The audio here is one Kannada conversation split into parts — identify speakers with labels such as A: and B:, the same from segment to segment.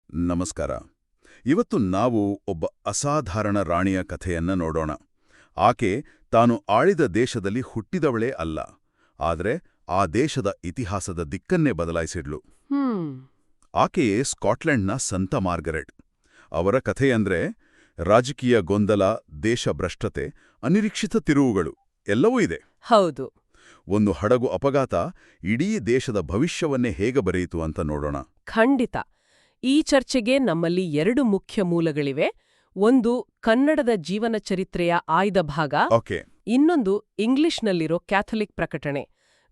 A: ನಮಸ್ಕಾರ. ಇವತ್ತು ನಾವು ಒಬ್ಬ ಅಸಾಧಾರಣ ರಾಣಿಯ ಕಥೆಯನ್ನ ನೋಡೋಣ. ಆಕೆ ತಾನು ಆಳಿದ ದೇಶದಲ್ಲಿ ಹುಟ್ಟಿದವಳೇ ಅಲ್ಲ, ಆದರೆ ಆ ದೇಶದ ಇತಿಹಾಸದ ದಿಕ್ಕನ್ನೇ ಬದಲಾಯಿಸಿಡ್ಲು. ಆಕೆಯೇ ಸ್ಕಾಟ್ಲೆಂಡ್ನ ಸಂತ ಮಾರ್ಗರೆಟ್. ಅವರ ಕಥೆಯಂದ್ರೆ ರಾಜಕೀಯ ಗೊಂದಲ, ದೇಶಭ್ರಷ್ಟತೆ, ಅನಿರೀಕ್ಷಿತ ತಿರುವುಗಳು ಎಲ್ಲವೂ ಇದೆ.
B: ಹೌದು.
A: ಒಂದು ಹಡಗು ಅಪಘಾತ ಇಡೀ ದೇಶದ ಭವಿಷ್ಯವನ್ನೇ ಹೇಗೆ ಬರೆಯಿತು ಅಂತ ನೋಡೋಣ.
B: ಖಂಡಿತ. ಈ ಚರ್ಚೆಗೆ ನಮ್ಮಲ್ಲಿ 2 ಮುಖ್ಯ ಮೂಲಗಳಿವೆ. ಒಂದು ಕನ್ನಡದ ಜೀವನ ಚರಿತ್ರೆಯ ಆಯ್ದ ಭಾಗ,
A: ಓಕೆ.
B: ಇನ್ನೊಂದು ಇಂಗ್ಲಿಷ್ನಲ್ಲಿರೋ ಕ್ಯಾಥಲಿಕ್ ಪ್ರಕಟಣೆ.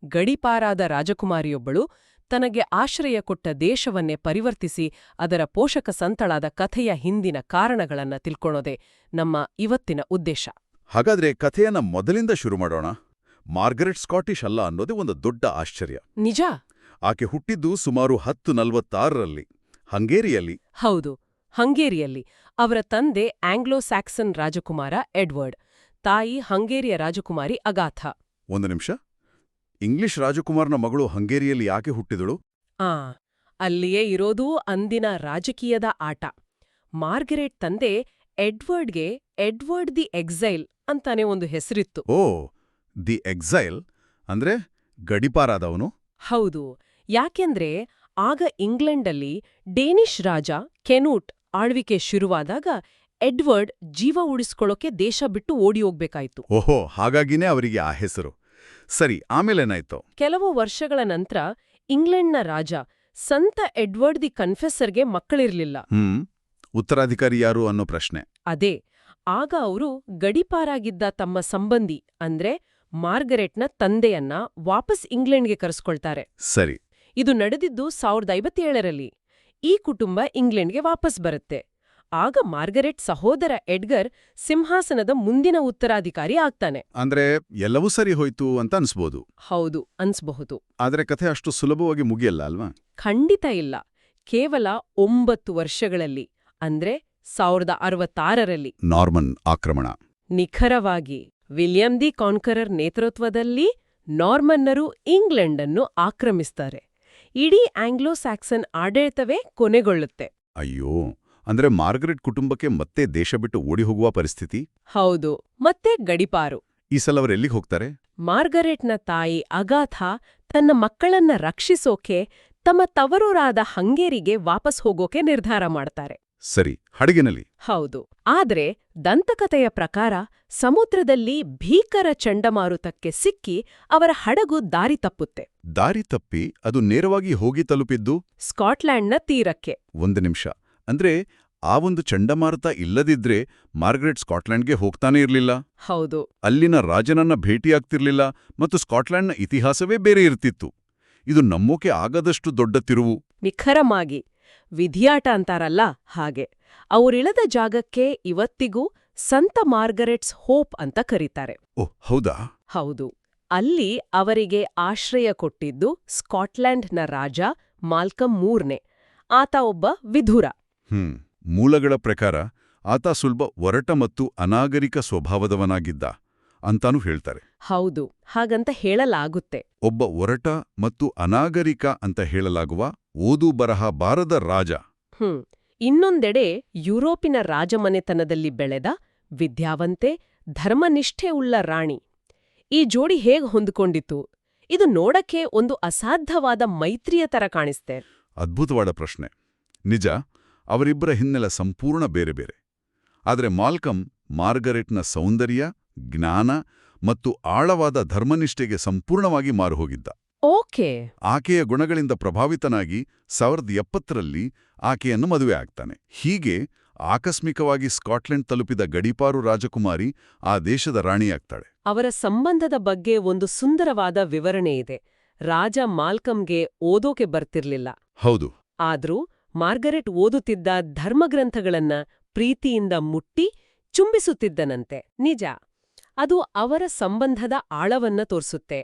B: ಗಡೀಪಾರಾದ ರಾಜಕುಮಾರಿಯೊಬ್ಬಳು ತನಗೆ ಆಶ್ರಯ ಕೊಟ್ಟ ದೇಶವನ್ನೇ ಪರಿವರ್ತಿಸಿ ಅದರ ಪೋಷಕ ಸಂತಳಾದ ಕಥೆಯ ಹಿಂದಿನ ಕಾರಣಗಳನ್ನ ತಿಳ್ಕೊಳ್ಳೋದೇ ನಮ್ಮ ಇವತ್ತಿನ ಉದ್ದೇಶ.
A: ಹಾಗಾದ್ರೆ ಕಥೆಯನ್ನ ಮೊದಲಿಂದ ಶುರು ಮಾಡೋಣ. ಮಾರ್ಗರೆಟ್ ಸ್ಕಾಟಿಷ್ ಅಲ್ಲ ಅನ್ನೋದೇ ಒಂದು ದೊಡ್ಡ ಆಶ್ಚರ್ಯ.
B: ನಿಜ.
A: ಆಕೆ ಹುಟ್ಟಿದ್ದು ಸುಮಾರು 1046ರಲ್ಲಿ ಹಂಗೇರಿಯಲ್ಲಿ.
B: ಹೌದು, ಹಂಗೇರಿಯಲ್ಲಿ. ಅವರ ತಂದೆ ಆಂಗ್ಲೋ ಸ್ಯಾಕ್ಸನ್ ರಾಜಕುಮಾರ ಎಡ್ವರ್ಡ್, ತಾಯಿ ಹಂಗೇರಿಯ ರಾಜಕುಮಾರಿ ಅಗಾಥಾ.
A: ಒಂದು ನಿಮಿಷ, ಇಂಗ್ಲಿಷ್ ರಾಜಕುಮಾರನ ಮಗಳು ಹಂಗೇರಿಯಲ್ಲಿ ಯಾಕೆ ಹುಟ್ಟಿದಳು?
B: ಅಲ್ಲಿಯೇ ಇರೋದೂ ಅಂದಿನ ರಾಜಕೀಯದ ಆಟ. ಮಾರ್ಗರೆಟ್ ತಂದೆ ಎಡ್ವರ್ಡ್ಗೆ ಎಡ್ವರ್ಡ್ ದಿ ಎಕ್ಸೈಲ್ ಅಂತಾನೆ ಒಂದು ಹೆಸರಿತ್ತು.
A: ಓ, ದಿ ಎಕ್ಸೈಲ್ ಅಂದ್ರೆ ಗಡಿಪಾರಾದವನು?
B: ಹೌದು. ಯಾಕೆಂದ್ರೆ ಆಗ ಇಂಗ್ಲೆಂಡಲ್ಲಿ ಡೇನಿಷ್ ರಾಜ ಕೆನೂಟ್ ಆಳ್ವಿಕೆ ಶುರುವಾದಾಗ ಎಡ್ವರ್ಡ್ ಜೀವ ಉಳಿಸ್ಕೊಳ್ಳೋಕೆ ದೇಶ ಬಿಟ್ಟು ಓಡಿ ಹೋಗ್ಬೇಕಾಯ್ತು.
A: ಓಹೋ, ಹಾಗಾಗಿನೇ ಅವರಿಗೆ ಆ ಹೆಸರು. ಸರಿ, ಆಮೇಲೇನಾಯ್ತು?
B: ಕೆಲವು ವರ್ಷಗಳ ನಂತರ ಇಂಗ್ಲೆಂಡ್ನ ರಾಜ ಸಂತ ಎಡ್ವರ್ಡ್ ದಿ ಕನ್ಫೆಸರ್ಗೆ ಮಕ್ಕಳಿರ್ಲಿಲ್ಲ.
A: ಉತ್ತರಾಧಿಕಾರಿ ಯಾರು ಅನ್ನೋ ಪ್ರಶ್ನೆ.
B: ಅದೇ. ಆಗ ಅವರು ಗಡಿಪಾರಾಗಿದ್ದ ತಮ್ಮ ಸಂಬಂಧಿ ಅಂದ್ರೆ ಮಾರ್ಗರೆಟ್ನ ತಂದೆಯನ್ನ ವಾಪಸ್ ಇಂಗ್ಲೆಂಡ್ಗೆ ಕರೆಸ್ಕೊಳ್ತಾರೆ.
A: ಸರಿ.
B: ಇದು ನಡೆದಿದ್ದು 1057ರಲ್ಲಿ. ಈ ಕುಟುಂಬ ಇಂಗ್ಲೆಂಡ್ಗೆ ವಾಪಸ್ ಬರುತ್ತೆ. ಆಗ ಮಾರ್ಗರೆಟ್ ಸಹೋದರ ಎಡ್ಗರ್ ಸಿಂಹಾಸನದ ಮುಂದಿನ ಉತ್ತರಾಧಿಕಾರಿ ಆಗ್ತಾನೆ.
A: ಅಂದ್ರೆ ಎಲ್ಲವೂ ಸರಿ ಹೋಯ್ತು ಅಂತ ಅನ್ಸ್ಬೋದು.
B: ಹೌದು, ಅನ್ಸ್ಬಹುದು.
A: ಆದ್ರೆ ಕಥೆ ಅಷ್ಟು ಸುಲಭವಾಗಿ ಮುಗಿಯಲ್ಲ ಅಲ್ವಾ?
B: ಖಂಡಿತ ಇಲ್ಲ. ಕೇವಲ 9 ವರ್ಷಗಳಲ್ಲಿ, ಅಂದ್ರೆ 1066ರಲ್ಲಿ
A: ನಾರ್ಮನ್ ಆಕ್ರಮಣ.
B: ನಿಖರವಾಗಿ ವಿಲಿಯಂ ದಿ ಕಾನ್ಕರರ್ ನೇತೃತ್ವದಲ್ಲಿ ನಾರ್ಮನ್ನರು ಇಂಗ್ಲೆಂಡನ್ನು ಆಕ್ರಮಿಸ್ತಾರೆ. ಇಡೀ ಆಂಗ್ಲೋ ಸ್ಯಾಕ್ಸನ್ ಆಡಳಿತವೇ ಕೊನೆಗೊಳ್ಳುತ್ತೆ.
A: ಅಯ್ಯೋ, ಅಂದ್ರೆ ಮಾರ್ಗರೆಟ್ ಕುಟುಂಬಕ್ಕೆ ಮತ್ತೆ ದೇಶ ಬಿಟ್ಟು ಓಡಿ ಹೋಗುವ ಪರಿಸ್ಥಿತಿ?
B: ಹೌದು, ಮತ್ತೆ ಗಡಿಪಾರು.
A: ಈ ಸಲ ಅವರೆಲ್ಲಿಗೆ ಹೋಗ್ತಾರೆ?
B: ಮಾರ್ಗರೆಟ್ನ ತಾಯಿ ಅಗಾಥಾ ತನ್ನ ಮಕ್ಕಳನ್ನ ರಕ್ಷಿಸೋಕೆ ತಮ್ಮ ತವರೂರಾದ ಹಂಗೇರಿಗೆ ವಾಪಸ್ ಹೋಗೋಕೆ ನಿರ್ಧಾರ ಮಾಡ್ತಾರೆ.
A: ಸರಿ, ಹಡಗಿನಲ್ಲಿ?
B: ಹೌದು. ಆದ್ರೆ ದಂತಕಥೆಯ ಪ್ರಕಾರ ಸಮುದ್ರದಲ್ಲಿ ಭೀಕರ ಚಂಡಮಾರುತಕ್ಕೆ ಸಿಕ್ಕಿ ಅವರ ಹಡಗು ದಾರಿ ತಪ್ಪುತ್ತೆ.
A: ದಾರಿ ತಪ್ಪಿ ಅದು ನೇರವಾಗಿ ಹೋಗಿ ತಲುಪಿದ್ದು
B: ಸ್ಕಾಟ್ಲ್ಯಾಂಡ್ನ ತೀರಕ್ಕೆ.
A: ಒಂದು ನಿಮಿಷ, ಅಂದ್ರೆ ಆ ಒಂದು ಚಂಡಮಾರುತ ಇಲ್ಲದಿದ್ರೆ ಮಾರ್ಗರೆಟ್ ಸ್ಕಾಟ್ಲೆಂಡ್ಗೆ ಹೋಗ್ತಾನೇ ಇರ್ಲಿಲ್ಲ?
B: ಹೌದು.
A: ಅಲ್ಲಿನ ರಾಜನನ್ನ ಭೇಟಿಯಾಗ್ತಿರ್ಲಿಲ್ಲ ಮತ್ತು ಸ್ಕಾಟ್ಲೆಂಡ್ನ ಇತಿಹಾಸವೇ ಬೇರೆ ಇರ್ತಿತ್ತು. ಇದು ನಂಬೋಕೆ ಆಗದಷ್ಟು ದೊಡ್ಡ ತಿರುವು.
B: ನಿಖರವಾಗಿ. ವಿಧಿಯಾಟ ಅಂತಾರಲ್ಲ ಹಾಗೆ. ಅವರಿಳದ ಜಾಗಕ್ಕೆ ಇವತ್ತಿಗೂ ಸಂತ ಮಾರ್ಗರೆಟ್ಸ್ ಹೋಪ್ ಅಂತ ಕರೀತಾರೆ.
A: ಓಹ್, ಹೌದಾ?
B: ಹೌದು. ಅಲ್ಲಿ ಅವರಿಗೆ ಆಶ್ರಯ ಕೊಟ್ಟಿದ್ದು ಸ್ಕಾಟ್ಲೆಂಡ್ನ ರಾಜ ಮಾಲ್ಕಮ್ ಮೂರನೇ. ಆತ ಒಬ್ಬ ವಿಧುರ.
A: ಮೂಲಗಳ ಪ್ರಕಾರ ಆತ ಸ್ವಲ್ಪ ಒರಟ ಮತ್ತು ಅನಾಗರಿಕ ಸ್ವಭಾವದವನಾಗಿದ್ದ ಅಂತಾನೂ ಹೇಳ್ತಾರೆ.
B: ಹೌದು, ಹಾಗಂತ ಹೇಳಲಾಗುತ್ತೆ.
A: ಒಬ್ಬ ಒರಟ ಮತ್ತು ಅನಾಗರಿಕ ಅಂತ ಹೇಳಲಾಗುವ ಓದು ಬರಹ ಬಾರದ ರಾಜ.
B: ಇನ್ನೊಂದೆಡೆ ಯುರೋಪಿನ ರಾಜಮನೆತನದಲ್ಲಿ ಬೆಳೆದ ವಿದ್ಯಾವಂತೆ, ಧರ್ಮನಿಷ್ಠೆ ಉಳ್ಳ ರಾಣಿ. ಈ ಜೋಡಿ ಹೇಗ್ ಹೊಂದಿಕೊಂಡಿತು? ಇದು ನೋಡಕ್ಕೆ ಒಂದು ಅಸಾಧ್ಯವಾದ ಮೈತ್ರಿಯ ತರ ಕಾಣಿಸ್ತೆ.
A: ಅದ್ಭುತವಾದ ಪ್ರಶ್ನೆ. ನಿಜ, ಅವರಿಬ್ಬರ ಹಿನ್ನೆಲೆ ಸಂಪೂರ್ಣ ಬೇರೆ ಬೇರೆ. ಆದರೆ ಮಾಲ್ಕಮ್ ಮಾರ್ಗರೆಟ್ನ ಸೌಂದರ್ಯ, ಜ್ಞಾನ ಮತ್ತು ಆಳವಾದ ಧರ್ಮನಿಷ್ಠೆಗೆ ಸಂಪೂರ್ಣವಾಗಿ ಮಾರುಹೋಗಿದ್ದ.
B: ಓಕೆ.
A: ಆಕೆಯ ಗುಣಗಳಿಂದ ಪ್ರಭಾವಿತನಾಗಿ 1070ರಲ್ಲಿ ಆಕೆಯನ್ನು ಮದುವೆ ಆಗ್ತಾನೆ. ಹೀಗೆ ಆಕಸ್ಮಿಕವಾಗಿ ಸ್ಕಾಟ್ಲೆಂಡ್ ತಲುಪಿದ ಗಡೀಪಾರು ರಾಜಕುಮಾರಿ ಆ ದೇಶದ ರಾಣಿಯಾಗ್ತಾಳೆ.
B: ಅವರ ಸಂಬಂಧದ ಬಗ್ಗೆ ಒಂದು ಸುಂದರವಾದ ವಿವರಣೆ ಇದೆ. ರಾಜ ಮಾಲ್ಕಮ್ಗೆ ಓದೋಕೆ ಬರ್ತಿರ್ಲಿಲ್ಲ.
A: ಹೌದು.
B: ಆದ್ರೂ ಮಾರ್ಗರೆಟ್ ಓದುತ್ತಿದ್ದ ಧರ್ಮಗ್ರಂಥಗಳನ್ನ ಪ್ರೀತಿಯಿಂದ ಮುಟ್ಟಿ ಚುಂಬಿಸುತ್ತಿದ್ದನಂತೆ. ನಿಜ. ಅದು ಅವರ ಸಂಬಂಧದ ಆಳವನ್ನ ತೋರಿಸುತ್ತೆ.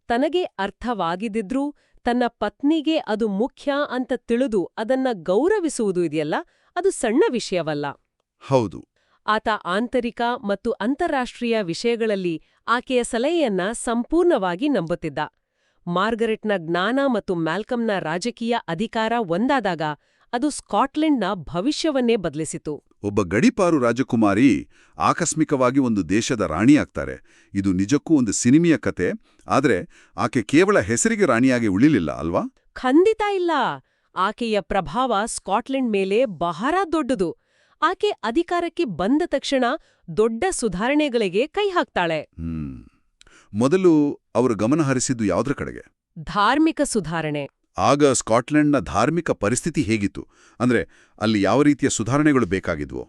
B: ತನಗೆ ಅರ್ಥವಾಗಿದ್ದಿದ್ರೂ ತನ್ನ ಪತ್ನಿಗೆ ಅದು ಮುಖ್ಯ ಅಂತ ತಿಳಿದು ಅದನ್ನ ಗೌರವಿಸುವುದು ಇದೆಯಲ್ಲ, ಅದು ಸಣ್ಣ ವಿಷಯವಲ್ಲ.
A: ಹೌದು.
B: ಆತ ಆಂತರಿಕ ಮತ್ತು ಅಂತಾರಾಷ್ಟ್ರೀಯ ವಿಷಯಗಳಲ್ಲಿ ಆಕೆಯ ಸಲಹೆಯನ್ನ ಸಂಪೂರ್ಣವಾಗಿ ನಂಬುತ್ತಿದ್ದ. ಮಾರ್ಗರೆಟ್ನ ಜ್ಞಾನ ಮತ್ತು ಮ್ಯಾಲ್ಕಮ್ನ ರಾಜಕೀಯ ಅಧಿಕಾರ ಒಂದಾದಾಗ ಅದು ಸ್ಕಾಟ್ಲೆಂಡ್ನ ಭವಿಷ್ಯವನ್ನೇ ಬದಲಿಸಿತು.
A: ಒಬ್ಬ ಗಡೀಪಾರು ರಾಜಕುಮಾರಿ ಆಕಸ್ಮಿಕವಾಗಿ ಒಂದು ದೇಶದ ರಾಣಿಯಾಗ್ತಾರೆ. ಇದು ನಿಜಕ್ಕೂ ಒಂದು ಸಿನಿಮೆಯ ಕತೆ, ಆದ್ರೆ ಆಕೆ ಕೇವಲ ಹೆಸರಿಗೆ ರಾಣಿಯಾಗಿ ಉಳಿಲಿಲ್ಲ ಅಲ್ವಾ?
B: ಖಂಡಿತ ಇಲ್ಲ. ಆಕೆಯ ಪ್ರಭಾವ ಸ್ಕಾಟ್ಲೆಂಡ್ ಮೇಲೆ ಬಹಳ ದೊಡ್ಡದು. ಆಕೆ ಅಧಿಕಾರಕ್ಕೆ ಬಂದ ತಕ್ಷಣ ದೊಡ್ಡ ಸುಧಾರಣೆಗಳಿಗೆ ಕೈ ಹಾಕ್ತಾಳೆ.
A: ಮೊದಲು ಅವರು ಗಮನ ಹರಿಸಿದ್ದು ಯಾವುದ್ರ ಕಡೆಗೆ?
B: ಧಾರ್ಮಿಕ ಸುಧಾರಣೆ.
A: ಆಗ ಸ್ಕಾಟ್ಲೆಂಡ್ನ ಧಾರ್ಮಿಕ ಪರಿಸ್ಥಿತಿ ಹೇಗಿತ್ತು? ಅಂದ್ರೆ ಅಲ್ಲಿ ಯಾವ ರೀತಿಯ ಸುಧಾರಣೆಗಳು ಬೇಕಾಗಿದ್ವು?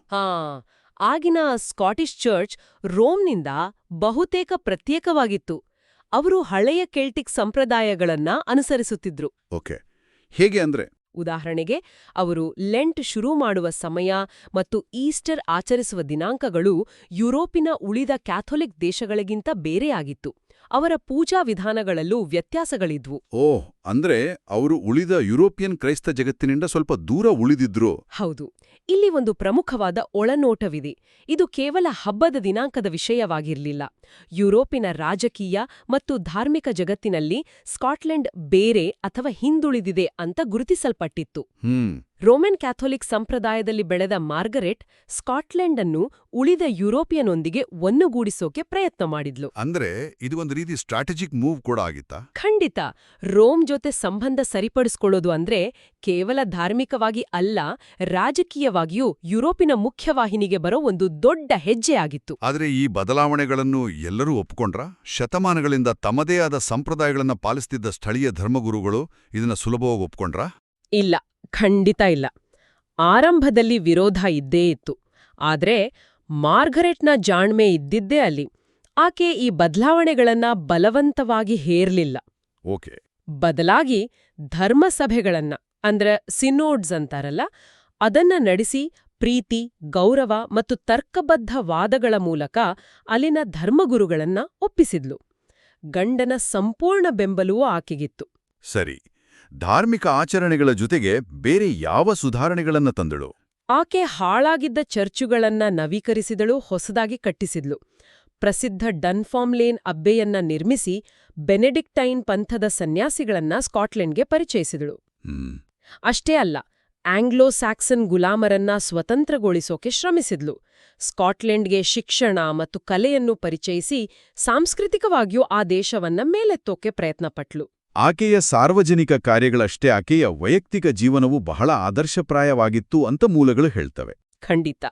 B: ಆಗಿನ ಸ್ಕಾಟಿಷ್ ಚರ್ಚ್ ರೋಮ್ನಿಂದ ಬಹುತೇಕ ಪ್ರತ್ಯೇಕವಾಗಿತ್ತು. ಅವರು ಹಳೆಯ ಕೆಲ್ಟಿಕ್ ಸಂಪ್ರದಾಯಗಳನ್ನ ಅನುಸರಿಸುತ್ತಿದ್ರು.
A: ಓಕೆ, ಹೇಗೆ ಅಂದ್ರೆ?
B: ಉದಾಹರಣೆಗೆ, ಅವರು ಲೆಂಟ್ ಶುರು ಮಾಡುವ ಸಮಯ ಮತ್ತು ಈಸ್ಟರ್ ಆಚರಿಸುವ ದಿನಾಂಕಗಳು ಯುರೋಪಿನ ಉಳಿದ ಕ್ಯಾಥೋಲಿಕ್ ದೇಶಗಳಿಗಿಂತ ಬೇರೆಯಾಗಿತ್ತು. ಅವರ ಪೂಜಾ ವಿಧಾನಗಳಲ್ಲೂ ವ್ಯತ್ಯಾಸಗಳಿದ್ವು.
A: ಓಹ್, ಅಂದ್ರೆ ಅವರು ಉಳಿದ ಯುರೋಪಿಯನ್ ಕ್ರೈಸ್ತ ಜಗತ್ತಿನಿಂದ ಸ್ವಲ್ಪ ದೂರ ಉಳಿದಿದ್ರು.
B: ಹೌದು. ಇಲ್ಲಿ ಒಂದು ಪ್ರಮುಖವಾದ ಒಳನೋಟವಿದೆ. ಇದು ಕೇವಲ ಹಬ್ಬದ ದಿನಾಂಕದ ವಿಷಯವಾಗಿರಲಿಲ್ಲ. ಯುರೋಪಿನ ರಾಜಕೀಯ ಮತ್ತು ಧಾರ್ಮಿಕ ಜಗತ್ತಿನಲ್ಲಿ ಸ್ಕಾಟ್ಲೆಂಡ್ ಬೇರೆ ಅಥವಾ ಹಿಂದುಳಿದಿದೆ ಅಂತ ಗುರುತಿಸಲ್ಪಟ್ಟಿತ್ತು. ರೋಮನ್ ಕ್ಯಾಥೋಲಿಕ್ ಸಂಪ್ರದಾಯದಲ್ಲಿ ಬೆಳೆದ ಮಾರ್ಗರೆಟ್ ಸ್ಕಾಟ್ಲೆಂಡ್ ಅನ್ನು ಉಳಿದ ಯುರೋಪಿಯನೊಂದಿಗೆ ಒನ್ನುಗೂಡಿಸೋಕೆ ಪ್ರಯತ್ನ ಮಾಡಿದ್ಲು.
A: ಅಂದ್ರೆ ಇದು ಒಂದು ರೀತಿ ಸ್ಟ್ರಾಟಜಿಕ್ ಮೂವ್ ಕೂಡ ಆಗಿತ್ತಾ?
B: ಖಂಡಿತ. ರೋಮ್ ಜೊತೆ ಸಂಬಂಧ ಸರಿಪಡಿಸ್ಕೊಳ್ಳೋದು ಅಂದ್ರೆ ಕೇವಲ ಧಾರ್ಮಿಕವಾಗಿ ಅಲ್ಲ, ರಾಜಕೀಯವಾಗಿಯೂ ಯುರೋಪಿನ ಮುಖ್ಯವಾಹಿನಿಗೆ ಬರೋ ಒಂದು ದೊಡ್ಡ ಹೆಜ್ಜೆ ಆಗಿತ್ತು.
A: ಆದ್ರೆ ಈ ಬದಲಾವಣೆಗಳನ್ನು ಎಲ್ಲರೂ ಒಪ್ಕೊಂಡ್ರ? ಶತಮಾನಗಳಿಂದ ತಮ್ಮದೇ ಆದ ಸಂಪ್ರದಾಯಗಳನ್ನ ಪಾಲಿಸ್ತಿದ್ದ ಸ್ಥಳೀಯ ಧರ್ಮಗುರುಗಳು ಇದನ್ನ ಸುಲಭವಾಗಿ ಒಪ್ಕೊಂಡ್ರ?
B: ಇಲ್ಲ, ಖಂಡಿತ ಇಲ್ಲ. ಆರಂಭದಲ್ಲಿ ವಿರೋಧ ಇದ್ದೇ ಇತ್ತು. ಆದ್ರೆ ಮಾರ್ಗರೆಟ್ನ ಜಾಣ್ಮೆ ಇದ್ದಿದ್ದೇ ಅಲ್ಲಿ. ಆಕೆ ಈ ಬದಲಾವಣೆಗಳನ್ನ ಬಲವಂತವಾಗಿ ಹೇರ್ಲಿಲ್ಲ.
A: ಓಕೆ.
B: ಬದಲಾಗಿ ಧರ್ಮಸಭೆಗಳನ್ನ, ಅಂದ್ರೆ ಸಿನೋಡ್ಸ್ ಅಂತಾರಲ್ಲ, ಅದನ್ನ ನಡೆಸಿ ಪ್ರೀತಿ, ಗೌರವ ಮತ್ತು ತರ್ಕಬದ್ಧ ವಾದಗಳ ಮೂಲಕ ಅಲ್ಲಿನ ಧರ್ಮಗುರುಗಳನ್ನ ಒಪ್ಪಿಸಿದ್ಲು. ಗಂಡನ ಸಂಪೂರ್ಣ ಬೆಂಬಲವೂ ಆಕೆಗಿತ್ತು.
A: ಸರಿ. ಧಾರ್ಮಿಕ ಆಚರಣೆಗಳ ಜೊತೆಗೆ ಬೇರೆ ಯಾವ ಸುಧಾರಣೆಗಳನ್ನ ತಂದಳು?
B: ಆಕೆ ಹಾಳಾಗಿದ್ದ ಚರ್ಚುಗಳನ್ನ ನವೀಕರಿಸಿದಳು, ಹೊಸದಾಗಿ ಕಟ್ಟಿಸಿದ್ಲು. ಪ್ರಸಿದ್ಧ ಡನ್ಫಾರ್ಮ್ಲೇನ್ ಅಬ್ಬೆಯನ್ನ ನಿರ್ಮಿಸಿ ಬೆನೆಡಿಕ್ಟೈನ್ ಪಂಥದ ಸನ್ಯಾಸಿಗಳನ್ನ ಸ್ಕಾಟ್ಲೆಂಡ್ಗೆ ಪರಿಚಯಿಸಿದಳು. ಅಷ್ಟೇ ಅಲ್ಲ, ಆಂಗ್ಲೋ ಸ್ಯಾಕ್ಸನ್ ಗುಲಾಮರನ್ನ ಸ್ವತಂತ್ರಗೊಳಿಸೋಕೆ ಶ್ರಮಿಸಿದ್ಲು. ಸ್ಕಾಟ್ಲೆಂಡ್ಗೆ ಶಿಕ್ಷಣ ಮತ್ತು ಕಲೆಯನ್ನು ಪರಿಚಯಿಸಿ ಸಾಂಸ್ಕೃತಿಕವಾಗಿಯೂ ಆ ದೇಶವನ್ನ ಮೇಲೆತ್ತೋಕೆ ಪ್ರಯತ್ನಪಟ್ಲು.
A: ಆಕೆಯ ಸಾರ್ವಜನಿಕ ಕಾರ್ಯಗಳಷ್ಟೇ ಆಕೆಯ ವೈಯಕ್ತಿಕ ಜೀವನವು ಬಹಳ ಆದರ್ಶಪ್ರಾಯವಾಗಿತ್ತು ಅಂತ ಮೂಲಗಳು ಹೇಳ್ತವೆ.
B: ಖಂಡಿತ.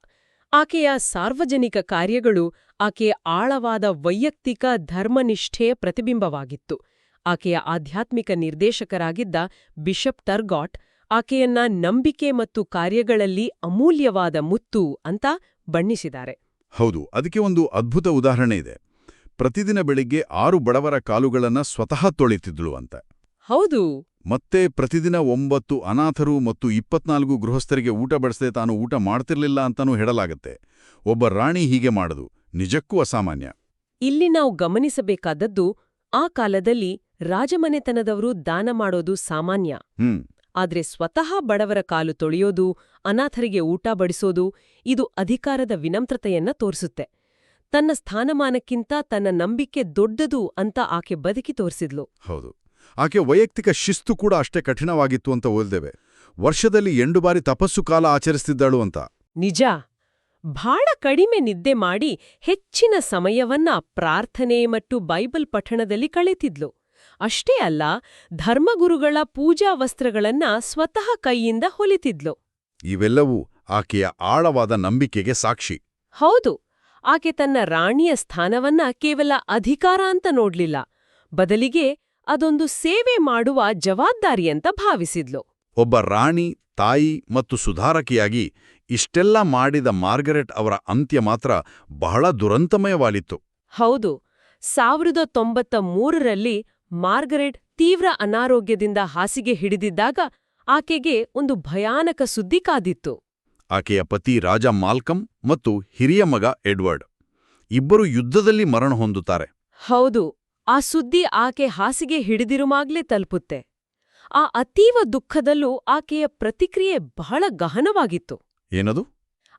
B: ಆಕೆಯ ಸಾರ್ವಜನಿಕ ಕಾರ್ಯಗಳು ಆಕೆಯ ಆಳವಾದ ವೈಯಕ್ತಿಕ ಧರ್ಮನಿಷ್ಠೆಯ ಪ್ರತಿಬಿಂಬವಾಗಿತ್ತು. ಆಕೆಯ ಆಧ್ಯಾತ್ಮಿಕ ನಿರ್ದೇಶಕರಾಗಿದ್ದ ಬಿಷಪ್ ಟರ್ಗಾಟ್ ಆಕೆಯನ್ನ ನಂಬಿಕೆ ಮತ್ತು ಕಾರ್ಯಗಳಲ್ಲಿ ಅಮೂಲ್ಯವಾದ ಮುತ್ತು ಅಂತ ಬಣ್ಣಿಸಿದ್ದಾರೆ.
A: ಹೌದು, ಅದಕ್ಕೆ ಒಂದು ಅದ್ಭುತ ಉದಾಹರಣೆ ಇದೆ. ಪ್ರತಿದಿನ ಬೆಳಿಗ್ಗೆ 6 ಬಡವರ ಕಾಲುಗಳನ್ನ ಸ್ವತಃ ತೊಳಿತಿದ್ಳು ಅಂತ.
B: ಹೌದು.
A: ಮತ್ತೆ ಪ್ರತಿದಿನ 9 ಅನಾಥರು ಮತ್ತು 24 ಗೃಹಸ್ಥರಿಗೆ ಊಟ ಬಡಿಸದೆ ತಾನು ಊಟ ಮಾಡ್ತಿರ್ಲಿಲ್ಲ ಅಂತಾನೂ ಹೇಳಲಾಗತ್ತೆ. ಒಬ್ಬ ರಾಣಿ ಹೀಗೆ ಮಾಡೋದು ನಿಜಕ್ಕೂ ಅಸಾಮಾನ್ಯ.
B: ಇಲ್ಲಿ ನಾವು ಗಮನಿಸಬೇಕಾದದ್ದು, ಆ ಕಾಲದಲ್ಲಿ ರಾಜಮನೆತನದವರು ದಾನ ಮಾಡೋದು ಸಾಮಾನ್ಯ. ಆದ್ರೆ ಸ್ವತಃ ಬಡವರ ಕಾಲು ತೊಳೆಯೋದು, ಅನಾಥರಿಗೆ ಊಟ ಬಡಿಸೋದು, ಇದು ಅಧಿಕಾರದ ವಿನಮ್ರತೆಯನ್ನ ತೋರಿಸುತ್ತೆ. ತನ್ನ ಸ್ಥಾನಮಾನಕ್ಕಿಂತ ತನ್ನ ನಂಬಿಕೆ ದೊಡ್ಡದು ಅಂತ ಆಕೆ ಬದುಕಿ ತೋರಿಸಿದ್ಲು.
A: ಹೌದು. ಆಕೆ ವೈಯಕ್ತಿಕ ಶಿಸ್ತು ಕೂಡ ಅಷ್ಟೇ ಕಠಿಣವಾಗಿತ್ತು ಅಂತ ಓಲ್ದೇವೆ. ವರ್ಷದಲ್ಲಿ 8 ಬಾರಿ ತಪಸ್ಸು ಕಾಲ ಆಚರಿಸ್ತಿದ್ದಾಳು ಅಂತ.
B: ನಿಜ. ಬಹಳ ಕಡಿಮೆ ನಿದ್ದೆ ಮಾಡಿ ಹೆಚ್ಚಿನ ಸಮಯವನ್ನ ಪ್ರಾರ್ಥನೆ ಮತ್ತು ಬೈಬಲ್ ಪಠಣದಲ್ಲಿ ಕಳೆತಿದ್ಲು. ಅಷ್ಟೇ ಅಲ್ಲ, ಧರ್ಮಗುರುಗಳ ಪೂಜಾ ವಸ್ತ್ರಗಳನ್ನ ಸ್ವತಃ ಕೈಯಿಂದ ಹೊಲಿತಿದ್ಲು.
A: ಇವೆಲ್ಲವೂ ಆಕೆಯ ಆಳವಾದ ನಂಬಿಕೆಗೆ ಸಾಕ್ಷಿ.
B: ಹೌದು. ಆಕೆ ತನ್ನ ರಾಣಿಯ ಸ್ಥಾನವನ್ನ ಕೇವಲ ಅಧಿಕಾರ ಅಂತ ನೋಡ್ಲಿಲ್ಲ, ಬದಲಿಗೆ ಅದೊಂದು ಸೇವೆ ಮಾಡುವ ಜವಾಬ್ದಾರಿ ಅಂತ ಭಾವಿಸಿದ್ಲು.
A: ಒಬ್ಬ ರಾಣಿ, ತಾಯಿ ಮತ್ತು ಸುಧಾರಕಿಯಾಗಿ ಇಷ್ಟೆಲ್ಲ ಮಾಡಿದ ಮಾರ್ಗರೆಟ್ ಅವರ ಅಂತ್ಯ ಮಾತ್ರ ಬಹಳ ದುರಂತಮಯವಾಗಿತ್ತು.
B: ಹೌದು. 1093ರಲ್ಲಿ ಮಾರ್ಗರೆಟ್ ತೀವ್ರ ಅನಾರೋಗ್ಯದಿಂದ ಹಾಸಿಗೆ ಹಿಡಿದಿದ್ದಾಗ ಆಕೆಗೆ ಒಂದು ಭಯಾನಕ ಸುದ್ದಿ ಕಾದಿತ್ತು.
A: ಆಕೆಯ ಪತಿ ರಾಜ ಮಾಲ್ಕಮ್ ಮತ್ತು ಹಿರಿಯ ಮಗ ಎಡ್ವರ್ಡ್ ಇಬ್ಬರು ಯುದ್ಧದಲ್ಲಿ ಮರಣ ಹೊಂದುತ್ತಾರೆ.
B: ಹೌದು. ಆ ಸುದ್ದಿ ಆಕೆ ಹಾಸಿಗೆ ಹಿಡಿದಿರುವಾಗ್ಲೇ ತಲುಪುತ್ತೆ. ಆ ಅತೀವ ದುಃಖದಲ್ಲೂ ಆಕೆಯ ಪ್ರತಿಕ್ರಿಯೆ ಬಹಳ ಗಹನವಾಗಿತ್ತು.
A: ಏನದು?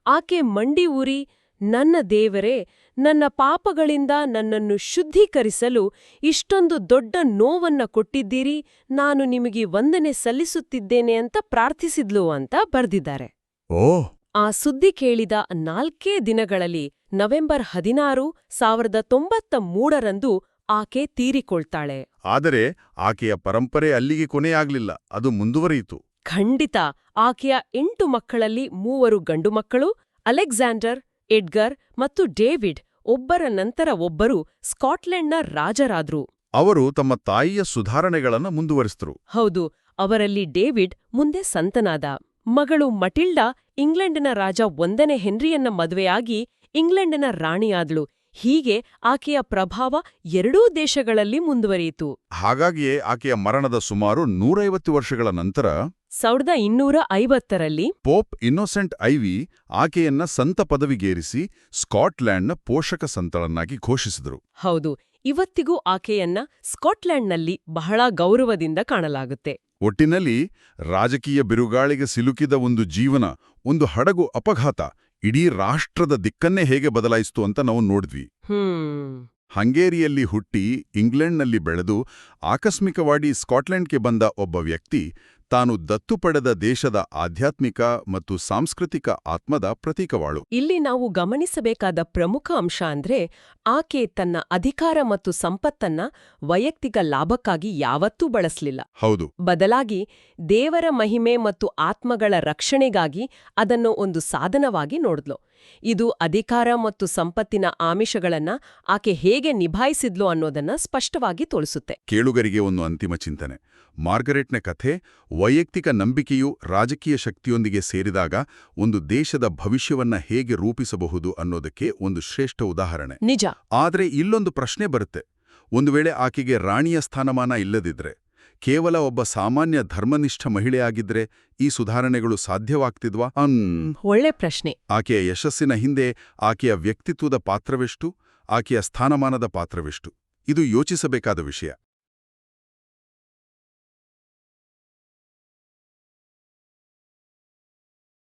B: ಆಕೆ ಮಂಡಿ ಊರಿ, ನನ್ನ ದೇವರೇ, ನನ್ನ ಪಾಪಗಳಿಂದ ನನ್ನನ್ನು ಶುದ್ಧೀಕರಿಸಲು ಇಷ್ಟೊಂದು ದೊಡ್ಡ ನೋವನ್ನ ಕೊಟ್ಟಿದ್ದೀರಿ, ನಾನು ನಿಮಗೆ ವಂದನೆ ಸಲ್ಲಿಸುತ್ತಿದ್ದೇನೆ ಅಂತ ಪ್ರಾರ್ಥಿಸಿದ್ಲು ಅಂತ ಬರ್ದಿದ್ದಾರೆ.
A: ಓಹ್,
B: ಆ ಸುದ್ದಿ ಕೇಳಿದ 4 ದಿನಗಳಲ್ಲಿ ನವೆಂಬರ್ 16, 1993ರಂದು ಆಕೆ ತೀರಿಕೊಳ್ತಾಳೆ.
A: ಆದರೆ ಆಕೆಯ ಪರಂಪರೆ ಅಲ್ಲಿಗೆ ಕೊನೆಯಾಗ್ಲಿಲ್ಲ, ಅದು ಮುಂದುವರಿಯಿತು.
B: ಖಂಡಿತ. ಆಕೆಯ 8 ಮಕ್ಕಳಲ್ಲಿ 3 ಗಂಡು ಮಕ್ಕಳು, ಅಲೆಕ್ಸಾಂಡರ್, ಎಡ್ಗರ್ ಮತ್ತು ಡೇವಿಡ್, ಒಬ್ಬರ ನಂತರ ಒಬ್ಬರು ಸ್ಕಾಟ್ಲೆಂಡ್ನ ರಾಜರಾದ್ರು.
A: ಅವರು ತಮ್ಮ ತಾಯಿಯ ಸುಧಾರಣೆಗಳನ್ನು ಮುಂದುವರಿಸಿದರು.
B: ಹೌದು, ಅವರಲ್ಲಿ ಡೇವಿಡ್ ಮುಂದೆ ಸಂತನಾದ. ಮಗಳು ಮಟಿಲ್ಡಾ ಇಂಗ್ಲೆಂಡಿನ ರಾಜ 1ನೇ ಹೆನ್ರಿಯನ್ನ ಮದುವೆಯಾಗಿ ಇಂಗ್ಲೆಂಡಿನ ರಾಣಿಯಾದಳು. ಹೀಗೆ ಆಕೆಯ ಪ್ರಭಾವ 2 ದೇಶಗಳಲ್ಲಿ ಮುಂದುವರಿಯಿತು.
A: ಹಾಗಾಗಿಯೇ ಆಕೆಯ ಮರಣದ ಸುಮಾರು 150 ವರ್ಷಗಳ ನಂತರ
B: 1250ರಲ್ಲಿ
A: ಪೋಪ್ ಇನ್ನೋಸೆಂಟ್ ಐವಿ ಆಕೆಯನ್ನ ಸಂತ ಪದವಿಗೇರಿಸಿ ಸ್ಕಾಟ್ಲೆಂಡ್ನ ಪೋಷಕ ಸಂತಳನ್ನಾಗಿ ಘೋಷಿಸಿದರು.
B: ಹೌದು, ಇವತ್ತಿಗೂ ಆಕೆಯನ್ನ ಸ್ಕಾಟ್ಲೆಂಡ್ನಲ್ಲಿ ಬಹಳ ಗೌರವದಿಂದ ಕಾಣಲಾಗುತ್ತೆ.
A: ಒಟ್ಟಿನಲ್ಲಿ ರಾಜಕೀಯ ಬಿರುಗಾಳಿಗೆ ಸಿಲುಕಿದ ಒಂದು ಜೀವನ, ಒಂದು ಹಡಗು ಅಪಘಾತ ಇಡೀ ರಾಷ್ಟ್ರದ ದಿಕ್ಕನ್ನೇ ಹೇಗೆ ಬದಲಾಯಿಸ್ತು ಅಂತ ನಾವು ನೋಡಿದ್ವಿ. ಹಂಗೇರಿಯಲ್ಲಿ ಹುಟ್ಟಿ ಇಂಗ್ಲೆಂಡ್ನಲ್ಲಿ ಬೆಳೆದು ಆಕಸ್ಮಿಕವಾಗಿ ಸ್ಕಾಟ್ಲೆಂಡ್ಗೆ ಬಂದ ಒಬ್ಬ ವ್ಯಕ್ತಿ ತಾನು ದತ್ತು ಪಡೆದ ದೇಶದ ಆಧ್ಯಾತ್ಮಿಕ ಮತ್ತು ಸಾಂಸ್ಕೃತಿಕ ಆತ್ಮದ ಪ್ರತೀಕವಾಳು.
B: ಇಲ್ಲಿ ನಾವು ಗಮನಿಸಬೇಕಾದ ಪ್ರಮುಖ ಅಂಶ ಅಂದ್ರೆ, ಆಕೆ ತನ್ನ ಅಧಿಕಾರ ಮತ್ತು ಸಂಪತ್ತನ್ನ ವೈಯಕ್ತಿಕ ಲಾಭಕ್ಕಾಗಿ ಯಾವತ್ತೂ ಬಳಸಲಿಲ್ಲ.
A: ಹೌದು,
B: ಬದಲಾಗಿ ದೇವರ ಮಹಿಮೆ ಮತ್ತು ಆತ್ಮಗಳ ರಕ್ಷಣೆಗಾಗಿ ಅದನ್ನು ಒಂದು ಸಾಧನವಾಗಿ ನೋಡಿದ್ಲು. ಇದು ಅಧಿಕಾರ ಮತ್ತು ಸಂಪತ್ತಿನ ಆಮಿಷಗಳನ್ನ ಆಕೆ ಹೇಗೆ ನಿಭಾಯಿಸಿದ್ಲು ಅನ್ನೋದನ್ನ ಸ್ಪಷ್ಟವಾಗಿ ತೋರಿಸುತ್ತೆ.
A: ಕೇಳುಗರಿಗೆ ಒಂದು ಅಂತಿಮ ಚಿಂತನೆ. ಮಾರ್ಗರೆಟ್ನ ಕಥೆ ವೈಯಕ್ತಿಕ ನಂಬಿಕೆಯು ರಾಜಕೀಯ ಶಕ್ತಿಯೊಂದಿಗೆ ಸೇರಿದಾಗ ಒಂದು ದೇಶದ ಭವಿಷ್ಯವನ್ನ ಹೇಗೆ ರೂಪಿಸಬಹುದು ಅನ್ನೋದಕ್ಕೆ ಒಂದು ಶ್ರೇಷ್ಠ ಉದಾಹರಣೆ.
B: ನಿಜ.
A: ಆದರೆ ಇಲ್ಲೊಂದು ಪ್ರಶ್ನೆ ಬರುತ್ತೆ. ಒಂದು ವೇಳೆ ಆಕೆಗೆ ರಾಣಿಯ ಸ್ಥಾನಮಾನ ಇಲ್ಲದಿದ್ರೆ, ಕೇವಲ ಒಬ್ಬ ಸಾಮಾನ್ಯ ಧರ್ಮನಿಷ್ಠ ಮಹಿಳೆಯಾಗಿದ್ರೆ ಈ ಸುಧಾರಣೆಗಳು ಸಾಧ್ಯವಾಗ್ತಿದ್ವಾ?
B: ಒಳ್ಳೆ ಪ್ರಶ್ನೆ.
A: ಆಕೆಯ ಯಶಸ್ಸಿನ ಹಿಂದೆ ಆಕೆಯ ವ್ಯಕ್ತಿತ್ವದ ಪಾತ್ರವೆಷ್ಟು, ಆಕೆಯ ಸ್ಥಾನಮಾನದ ಪಾತ್ರವೆಷ್ಟು? ಇದು ಯೋಚಿಸಬೇಕಾದ ವಿಷಯ.